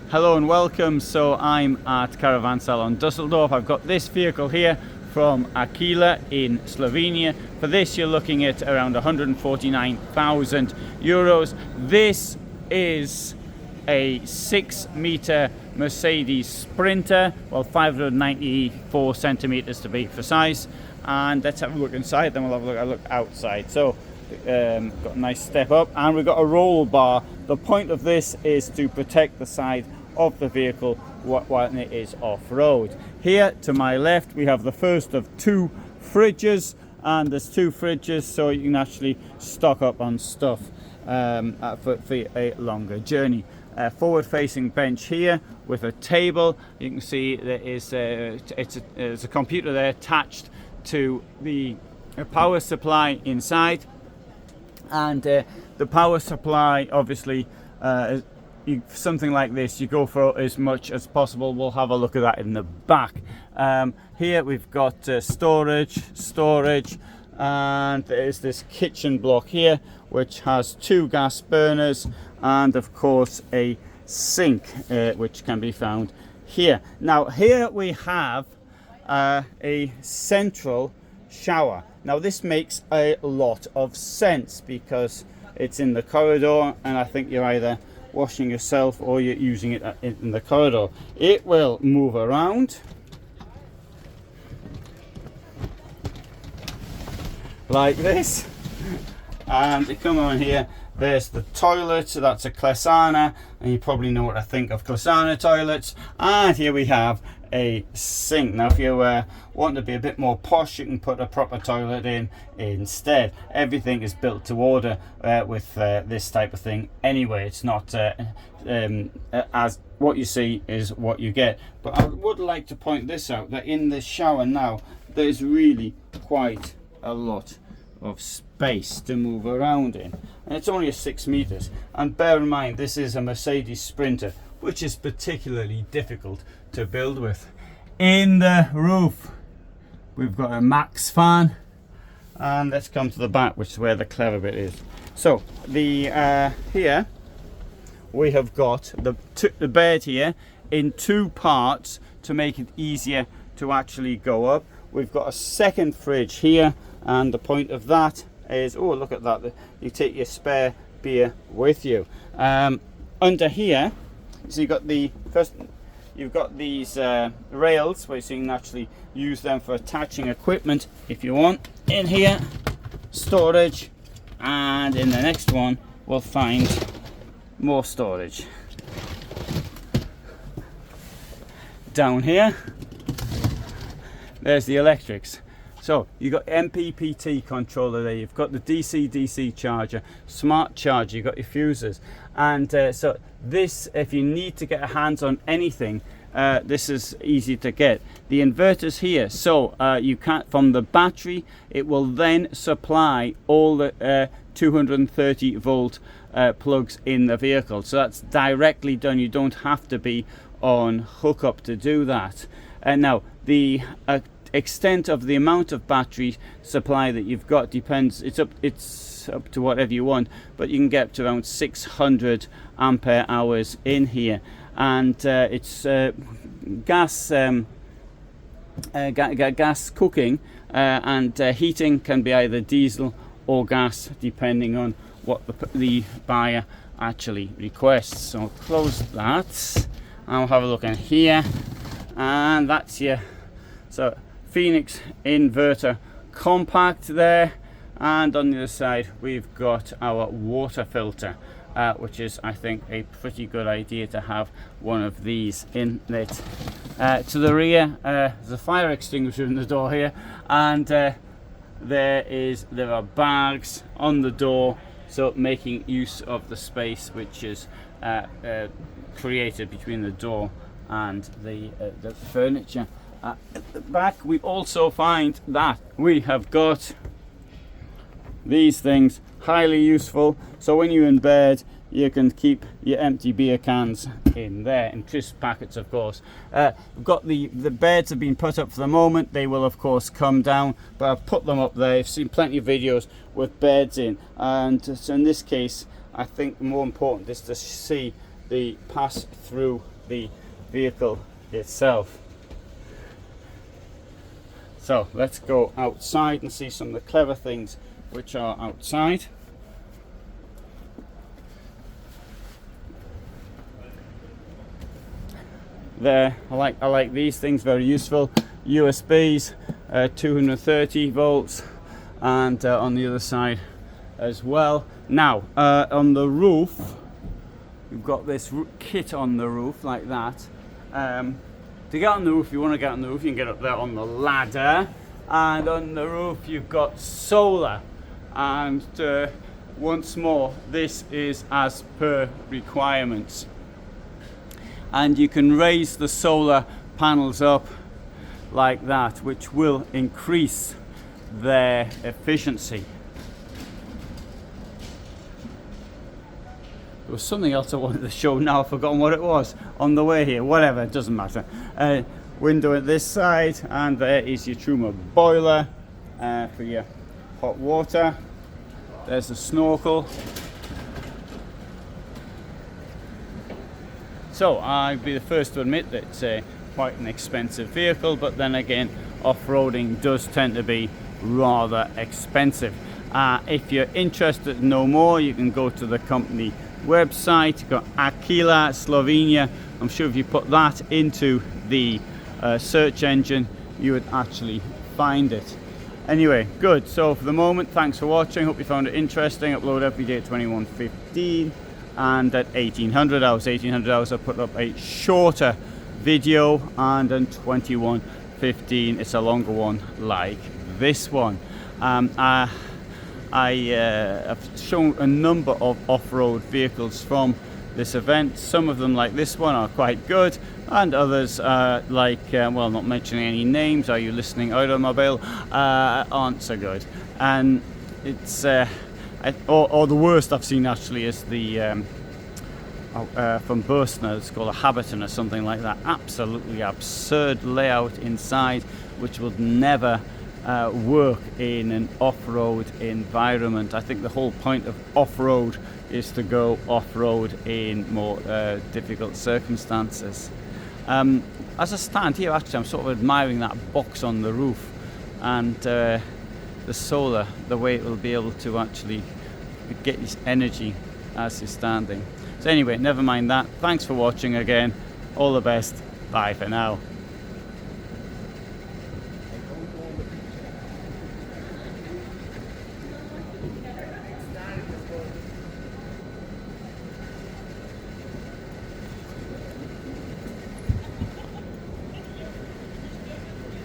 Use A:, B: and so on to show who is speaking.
A: Hello and welcome. So I'm at Caravan Salon Dusseldorf. I've got this vehicle here from Aquila in Slovenia. For this you're looking at around 149,000 euros. This is a 6-meter Mercedes Sprinter, well 594 centimeters to be precise. And let's have a look inside, then we'll have a look outside. So got a nice step up, and we've got a roll bar. The point of this is to protect the side of the vehicle when it is off-road. Here to my left we have the first of 2 fridges, and there's 2 fridges so you can actually stock up on stuff for a longer journey. Forward-facing bench here with a table. You can see there is there's a computer there attached to the power supply inside, and the power supply obviously something like this you go for as much as possible. We'll have a look at that in the back. Here we've got storage, and there's this kitchen block here which has 2 gas burners and of course a sink which can be found here. Now here we have a central shower. Now this makes a lot of sense because it's in the corridor, and I think you're either washing yourself or you're using it in the corridor. It will move around like this, and you come on here, there's the toilet. So that's a Klesana, and you probably know what I think of Klesana toilets. And here we have a sink. Now if you want to be a bit more posh, you can put a proper toilet in instead. Everything is built to order with this type of thing anyway. It's not as what you see is what you get. But I would like to point this out, that in the shower now there's really quite a lot of space to move around in, and it's only a 6 meters. And bear in mind, this is a Mercedes Sprinter, which is particularly difficult to build with. In the roof we've got a max fan, and let's come to the back, which is where the clever bit is. So the here we have got the bed here in 2 parts to make it easier to actually go up. We've got a second fridge here, and the point of that is, oh look at that, you take your spare beer with you. Under here, so you've got these rails where you can actually use them for attaching equipment if you want. In here, storage, and in the next one we'll find more storage. Down here there's the electrics. So you've got MPPT controller there, you've got the DC charger, smart charger, you've got your fuses, and so this, if you need to get a hands on anything, this is easy to get. The inverters here, so you can't, from the battery it will then supply all the 230 volt plugs in the vehicle, so that's directly done. You don't have to be on hookup to do that. And now the extent of the amount of battery supply that you've got depends. It's up to whatever you want, but you can get up to around 600 ampere hours in here, and it's gas cooking, and heating can be either diesel or gas depending on what the buyer actually requests. So I'll close that. I'll have a look in here, and that's your Phoenix inverter compact there. And on the other side we've got our water filter, which is, I think, a pretty good idea to have one of these in it. To the rear there's a fire extinguisher in the door here, and there are bags on the door, so making use of the space which is created between the door and the furniture. At the back we also find that we have got these things, highly useful. So when you're in bed, you can keep your empty beer cans in there, in crisp packets of course. We've got the beds have been put up for the moment. They will of course come down, but I've put them up there. I've seen plenty of videos with beds in, and so in this case I think more important is to see the pass-through the vehicle itself. So let's go outside and see some of the clever things which are outside. There, I like these things, very useful. USBs, 230 volts, and on the other side as well. Now, on the roof, you've got this kit on the roof like that. To get on the roof, if you want to get on the roof, you can get up there on the ladder. And on the roof, you've got solar. And once more, this is as per requirements. And you can raise the solar panels up like that, which will increase their efficiency. There was something else I wanted to show, now I've forgotten what it was on the way here. Whatever, it doesn't matter. Window at this side, and there is your Truma boiler for your hot water. There's a snorkel. So I'd be the first to admit that it's quite an expensive vehicle, but then again, off-roading does tend to be rather expensive. If you're interested to know more, you can go to the company website. You've got Aquila, Slovenia. I'm sure if you put that into the search engine, you would actually find it. Anyway, good. So for the moment, thanks for watching. Hope you found it interesting. Upload every day at 21:15. And at 1800 hours, I put up a shorter video, and on 21:15 it's a longer one like this one. I've shown a number of off-road vehicles from this event. Some of them, like this one, are quite good, and others like, well, not mentioning any names, are you listening, EuraMobil, aren't so good. And it's or the worst I've seen actually is the from Bürstner. It's called a Habitant or something like that. Absolutely absurd layout inside, which would never work in an off-road environment. I think the whole point of off-road is to go off-road in more difficult circumstances. As I stand here, actually, I'm sort of admiring that box on the roof, and the solar, the way it will be able to actually get this energy as you're standing. So anyway, never mind that. Thanks for watching again. All the best. Bye for now.